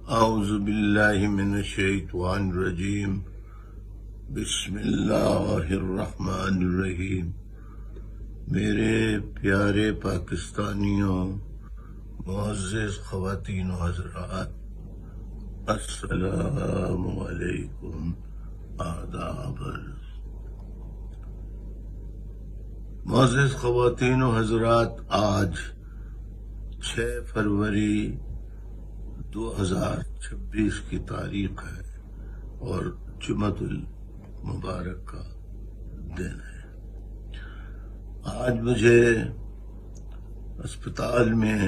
اعوذ باللہ من الشیطان الرجیم بسم اللہ الرحمن الرحیم۔ میرے پیارے پاکستانیوں، معزز خواتین و حضرات، السلام علیکم، آداب۔ معزز خواتین و حضرات، آج 6 فروری 2026 کی تاریخ ہے اور جمعۃ المبارک کا دن ہے۔ آج مجھے اسپتال میں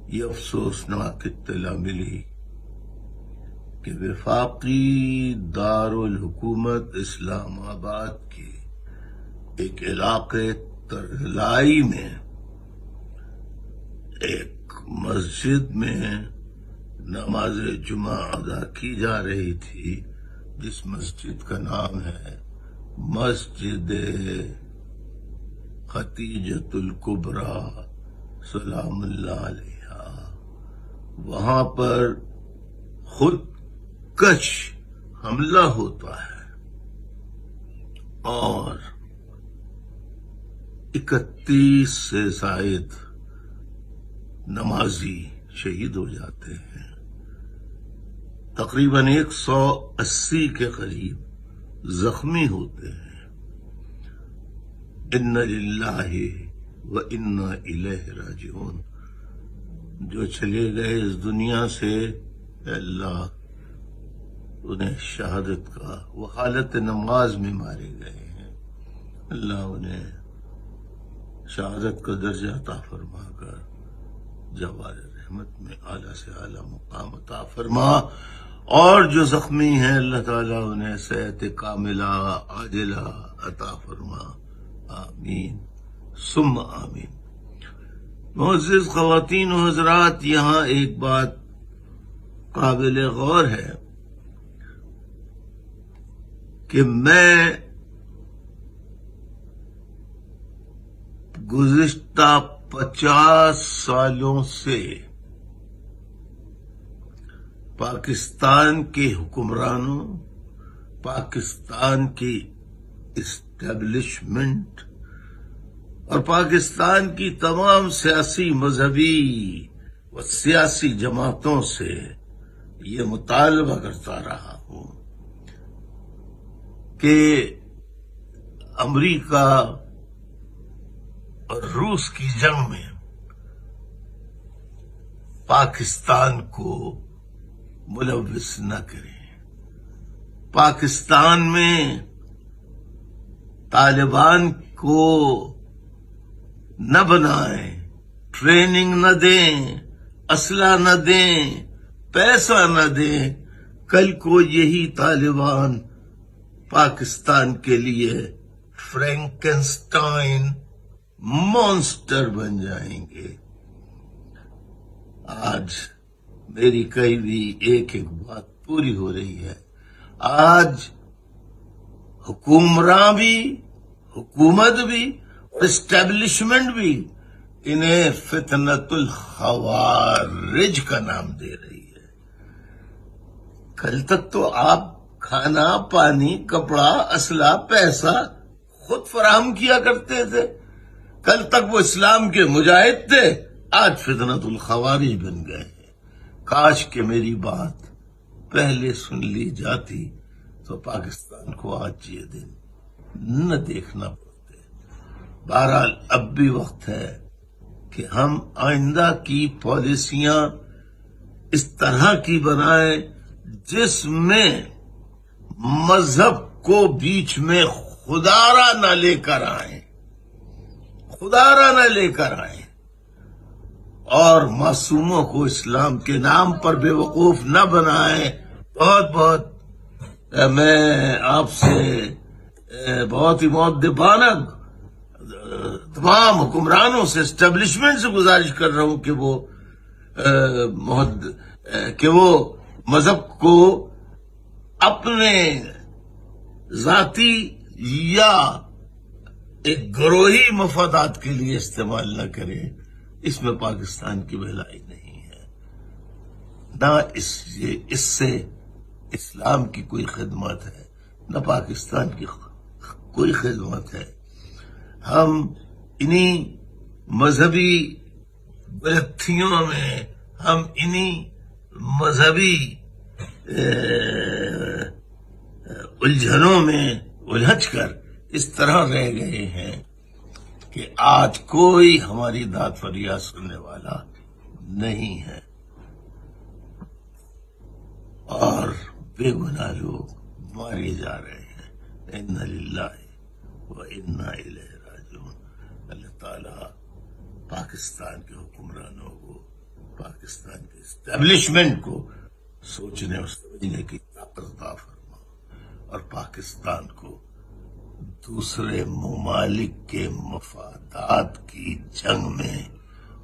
یہ افسوسناک اطلاع ملی کہ وفاقی دارالحکومت اسلام آباد کے ایک علاقے ترلائی میں ایک مسجد میں نماز جمعہ ادا کی جا رہی تھی، جس مسجد کا نام ہے مسجد خدیجۃ الکبریٰ سلام اللہ علیہا۔ وہاں پر خود کش حملہ ہوتا ہے اور 31 سے زائد نمازی شہید ہو جاتے ہیں۔ تقریباً 180 کے قریب زخمی ہوتے ہیں۔ انا للہ و انا الیہ راجعون۔ جو چلے گئے اس دنیا سے، اللہ انہیں شہادت کا، وہ حالت نماز میں مارے گئے ہیں، اللہ انہیں شہادت کا درجہ عطا فرما کر جوار رحمت میں اعلیٰ سے اعلیٰ مقام عطا فرما، اور جو زخمی ہیں اللہ تعالیٰ انہیں صحت کاملہ عاجلہ عطا فرما، آمین ثم آمین۔ معزز خواتین و حضرات، یہاں ایک بات قابل غور ہے کہ میں گزشتہ 50 سالوں سے پاکستان کے حکمرانوں، پاکستان کی اسٹیبلشمنٹ اور پاکستان کی تمام سیاسی، مذہبی و سیاسی جماعتوں سے یہ مطالبہ کرتا رہا ہوں کہ امریکہ اور روس کی جنگ میں پاکستان کو ملوث نہ کریں، پاکستان میں طالبان کو نہ بنائیں، ٹریننگ نہ دیں، اسلحہ نہ دیں، پیسہ نہ دیں۔ کل کو یہی طالبان پاکستان کے لیے فرینکنسٹائن مونسٹر بن جائیں گے۔ آج میری کئی بھی ایک بات پوری ہو رہی ہے۔ آج حکمراں بھی، حکومت بھی اور اسٹیبلشمنٹ بھی انہیں فتنۃ الخوارج کا نام دے رہی ہے۔ کل تک تو آپ کھانا، پانی، کپڑا، اسلحہ، پیسہ خود فراہم کیا کرتے تھے، کل تک وہ اسلام کے مجاہد تھے، آج فتنۃ الخوارج بن گئے ہیں۔ کاش کہ میری بات پہلے سن لی جاتی تو پاکستان کو آج یہ دن نہ دیکھنا پڑتے۔ بہرحال اب بھی وقت ہے کہ ہم آئندہ کی پالیسیاں اس طرح کی بنائیں جس میں مذہب کو بیچ میں خدارہ نہ لے کر آئیں، خدارہ نہ لے کر آئیں، اور معصوموں کو اسلام کے نام پر بے وقوف نہ بنائیں۔ بہت بہت میں آپ سے بہت ہی مؤدبانہ تمام حکمرانوں سے، اسٹیبلشمنٹ سے گزارش کر رہا ہوں کہ وہ مذہب کو اپنے ذاتی یا ایک گروہی مفادات کے لیے استعمال نہ کرے۔ اس میں پاکستان کی بھلائی نہیں ہے۔ نہ اس سے اسلام کی کوئی خدمت ہے، نہ پاکستان کی کوئی خدمت ہے۔ ہم انہی مذہبی غلطیوں میں، ہم انہی مذہبی الجھنوں میں الجھ کر اس طرح رہ گئے ہیں کہ آج کوئی ہماری داد فریاد سننے والا نہیں ہے، اور بے گناہ لوگ مارے جا رہے ہیں۔ انا للہ و انا الیہ راجعون۔ اللہ تعالیٰ پاکستان کے حکمرانوں کو، پاکستان کے اسٹیبلشمنٹ کو سوچنے اور سمجھنے کی طاقت عطا فرما، اور پاکستان کو دوسرے ممالک کے مفادات کی جنگ میں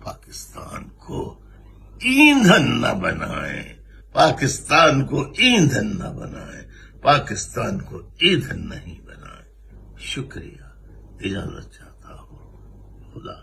پاکستان کو ایندھن نہ بنائیں، پاکستان کو ایندھن نہ بنائیں، پاکستان کو ایندھن نہیں بنائیں۔ شکریہ، اجازت چاہتا ہوں، خدا